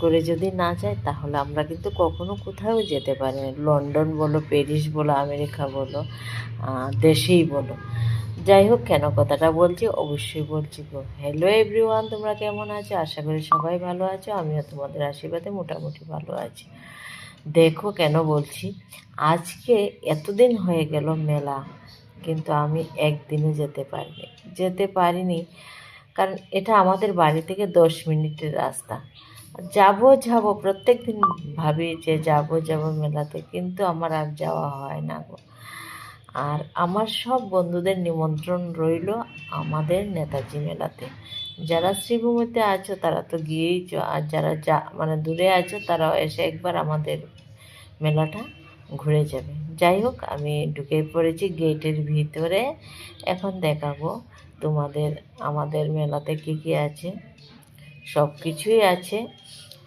করে যদি না যাই তাহলে আমরা কিন্তু কখনো কোথাও যেতে পারি না। লন্ডন বলো, প্যারিস বলো, আমেরিকা বলো, দেশেই বলো। যাই হোক, কেন কথাটা বলছি অবশ্যই বলছি গো। হ্যালো এভরিওয়ান, তোমরা কেমন আছো? আশা করি সবাই ভালো আছো। আমিও তোমাদের আশীর্বাদে মোটামুটি ভালো আছি। দেখো কেন বলছি, আজকে এতদিন হয়ে গেল মেলা, কিন্তু আমি একদিনও যেতে পারিনি। কারণ এটা আমাদের বাড়ি থেকে 10 মিনিটের রাস্তা। যাব প্রত্যেক দিন ভাবি যে যাব মেলাতে, কিন্তু আমার আর যাওয়া হয় না গো। আর আমার সব বন্ধুদের নিমন্ত্রণ রইল আমাদের নেতাজি মেলাতে। যারা শ্রীভূমিতে আছো তারা তো গিয়েইছো, আর যারা মানে দূরে আছো তারাও এসে একবার আমাদের মেলাটা ঘুরে যাবে। যাই হোক, আমি ঢুকে পড়েছি গেটের ভিতরে। এখন দেখাবো তোমাদের আমাদের মেলাতে কী কী আছে। সব কিছুই আছে,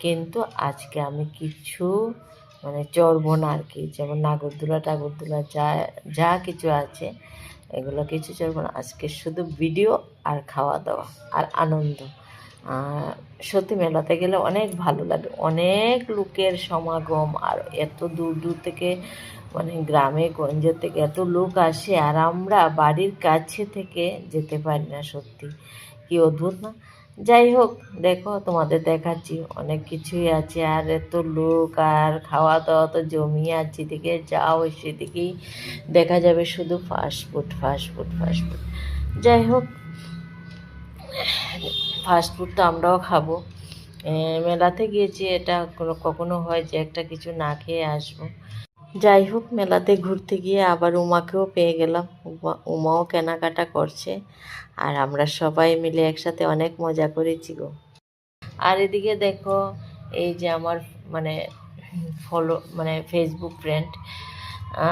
কিন্তু আজকে আমি কিছু মানে চড়বো না আর কি। যেমন নাগরদোলা টাগরদোলা যা যা কিছু আছে এগুলো কিছু চড়বো না। আজকে শুধু ভিডিও আর খাওয়া দাওয়া আর আনন্দ। সত্যি মেলাতে গেলে অনেক ভালো লাগে, অনেক লোকের সমাগম। আর এত দূর দূর থেকে, মানে গ্রামে গঞ্জে থেকে এত লোক আসে, আর আমরা বাড়ির কাছে থেকে যেতে পারি না। সত্যি কি অদ্ভুত না? যাই হোক, দেখো তোমাদের দেখাচ্ছি অনেক কিছুই আছে। আর এত লোক আর খাওয়া দাওয়া তো জমিয়ে আর যেদিকে যাও সেদিকেই দেখা যাবে শুধু ফাস্টফুড ফাস্টফুড ফাস্টফুড। যাই হোক, ফাস্টফুড তো আমরাও খাবো। মেলাতে গিয়েছি, এটা কখনো হয় যে একটা কিছু না খেয়ে আসবো। যাই হোক, মেলাতে ঘুরতে গিয়ে আবার উমাকেও পেয়ে গেলাম। উমাও কেনাকাটা করছে, আর আমরা সবাই মিলে একসাথে অনেক মজা করেছি গো। আর এদিকে দেখো, এই যে আমার মানে মানে ফেসবুক ফ্রেন্ড।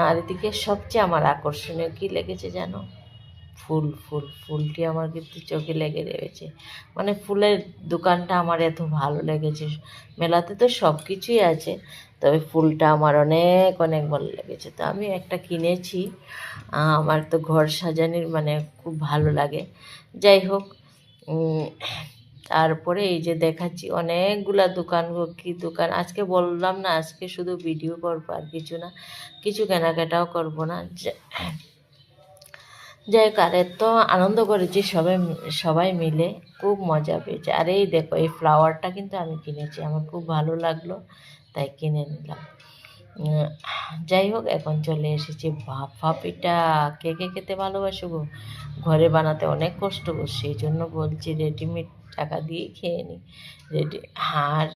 আর এদিকে সবচেয়ে আমার আকর্ষণীয় কী লেগেছে জানো? ফুলটি আমার কিন্তু চোখে লেগে রয়েছে। মানে ফুলের দোকানটা আমার এত ভালো লেগেছে। মেলাতে তো সব কিছুই আছে, তবে ফুলটা আমার অনেক অনেক ভালো লেগেছে। তো আমি একটা কিনেছি। আমার তো ঘর সাজানোর মানে খুব ভালো লাগে। যাই হোক, তারপরে এই যে দেখাচ্ছি অনেকগুলা দোকান গো। কী দোকান! আজকে বললাম না আজকে শুধু ভিডিও করবো আর কিছু না, কিছু কেনাকাটাও করবো না। যাই হোক, আর এত আনন্দ করেছি সবাই সবাই মিলে, খুব মজা পেয়েছে। আর এই দেখো, এই ফ্লাওয়ারটা কিন্তু আমি কিনেছি, আমার খুব ভালো লাগলো তাই কিনে নিলাম। যাই হোক, এখন চলে এসেছি ভাপা পিঠা। কে কে খেতে ভালোবাসো গো? ঘরে বানাতে অনেক কষ্ট গো, সেই জন্য বলছি রেডিমেড টাকা দিয়েই খেয়ে নিই। আর